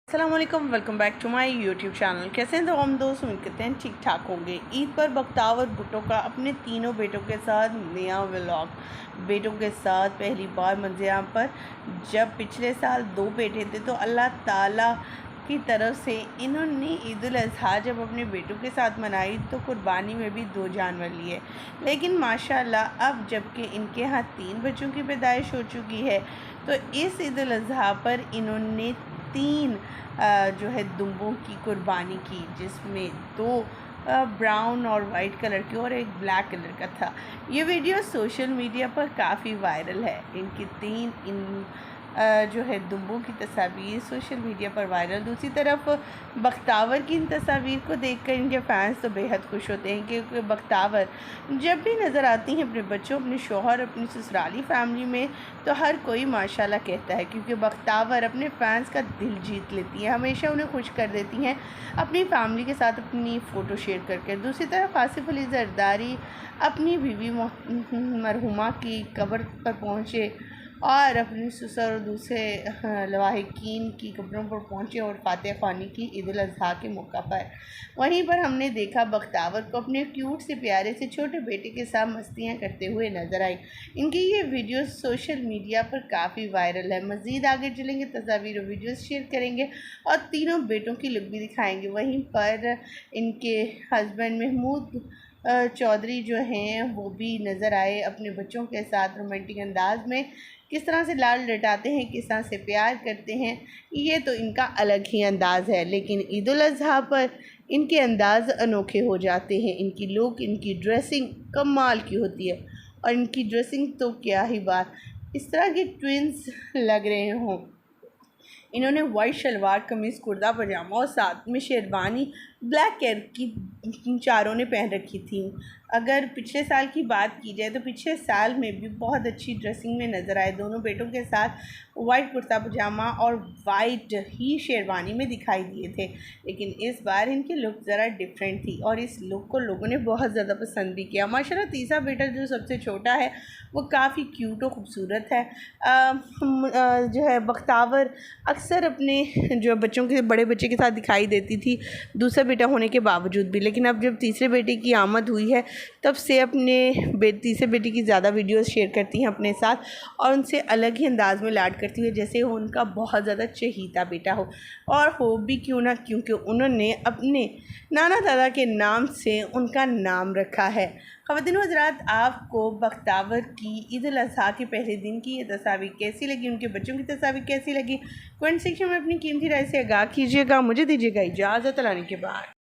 अस्सलामुअलैकुम, welcome back to my YouTube channel. कैसे हैं तो हम दोस्त, उम्मीद करते हैं ठीक ठाक होंगे। ईद पर बख्तावर भुट्टो का अपने तीनों बेटों के साथ नया व्लॉग। बेटों के साथ पहली बार मंज़िल पर, जब पिछले साल 2 बेटे थे तो अल्लाह ताला की तरफ से इन्होंने ईद उल अज़हा जब अपने बेटों के साथ मनाई तो कुर्बानी में भी 2 जानवर लिए। लेकिन माशाल्लाह अब जबकि इनके यहाँ 3 बच्चों की पैदाइश हो चुकी है तो इस ईद उल अज़हा पर इन्होंने 3 जो है दुम्बों की कुर्बानी की, जिसमें 2 ब्राउन और वाइट कलर के और एक ब्लैक कलर का था। ये वीडियो सोशल मीडिया पर काफ़ी वायरल है। इनकी 3 जो है दुम्बों की तस्वीर सोशल मीडिया पर वायरल। दूसरी तरफ बख्तावर की इन तस्वीर को देखकर इनके फैंस तो बेहद खुश होते हैं, क्योंकि बख्तावर जब भी नज़र आती हैं अपने बच्चों, अपने शौहर, अपनी ससुराली फैमिली में, तो हर कोई माशाल्लाह कहता है, क्योंकि बख्तावर अपने फैंस का दिल जीत लेती हैं, हमेशा उन्हें खुश कर देती हैं अपनी फैमिली के साथ अपनी फ़ोटो शेयर करके। दूसरी तरफ आसिफ अली ज़रदारी अपनी बीवी मरहुमा की कब्र पर पहुँचे और अपने ससुर और दूसरे लवाहिकीन की कब्रों पर पहुँचे और फातिहा ख़्वानी की ईद उल अज़हा के मौका पर। वहीं पर हमने देखा बख्तावर को अपने क्यूट से प्यारे से छोटे बेटे के साथ मस्तियाँ करते हुए नजर आई। इनकी ये वीडियो सोशल मीडिया पर काफ़ी वायरल है। मज़ीद आगे चलेंगे, तस्वीर और वीडियोस शेयर करेंगे और तीनों बेटों की लुक भी दिखाएंगे। वहीं पर इनके हस्बैंड महमूद चौधरी जो हैं वो भी नज़र आए अपने बच्चों के साथ रोमांटिक अंदाज में, किस तरह से लाल लटाते हैं, किस तरह से प्यार करते हैं। ये तो इनका अलग ही अंदाज़ है, लेकिन ईद उल अज़हा पर इनके अंदाज़ अनोखे हो जाते हैं। इनकी लुक, इनकी ड्रेसिंग कमाल की होती है और इनकी ड्रेसिंग तो क्या ही बात, इस तरह के ट्विंस लग रहे हों। इन्होंने वाइट शलवार कमीज़ कुर्ता पजामा और साथ में शेरवानी ब्लैक कलर की चारों ने पहन रखी थी। अगर पिछले साल की बात की जाए तो पिछले साल में भी बहुत अच्छी ड्रेसिंग में नज़र आए। दोनों बेटों के साथ वाइट कुर्ता पजामा और वाइट ही शेरवानी में दिखाई दिए थे, लेकिन इस बार इनकी लुक ज़रा डिफरेंट थी और इस लुक को लोगों ने बहुत ज़्यादा पसंद भी किया। माशाल्लाह तीसरा बेटा जो सबसे छोटा है वो काफ़ी क्यूट और ख़ूबसूरत है। जो है बख्तावर अक्सर अपने जो बच्चों के बड़े बच्चे के साथ दिखाई देती थी दूसरा बेटा होने के बावजूद भी, लेकिन अब जब तीसरे बेटे की आमद हुई है तब से अपने तीसरे बेटे की ज़्यादा वीडियोस शेयर करती हैं अपने साथ और उनसे अलग ही अंदाज में लाड करती है, जैसे वो उनका बहुत ज़्यादा चहीता बेटा हो। और हो भी क्यों ना, क्योंकि उन्होंने अपने नाना दादा के नाम से उनका नाम रखा है। ख़वातीन व हज़रात, आपको बख्तावर की ईद उल अज़हा के पहले दिन की ये तस्वीर कैसी लगी, उनके बच्चों की तस्वीर कैसी लगी, कमेंट सेक्शन में अपनी कीमती राय से आगाह कीजिएगा। मुझे दीजिएगा इजाज़त, अल्लाह के बाद।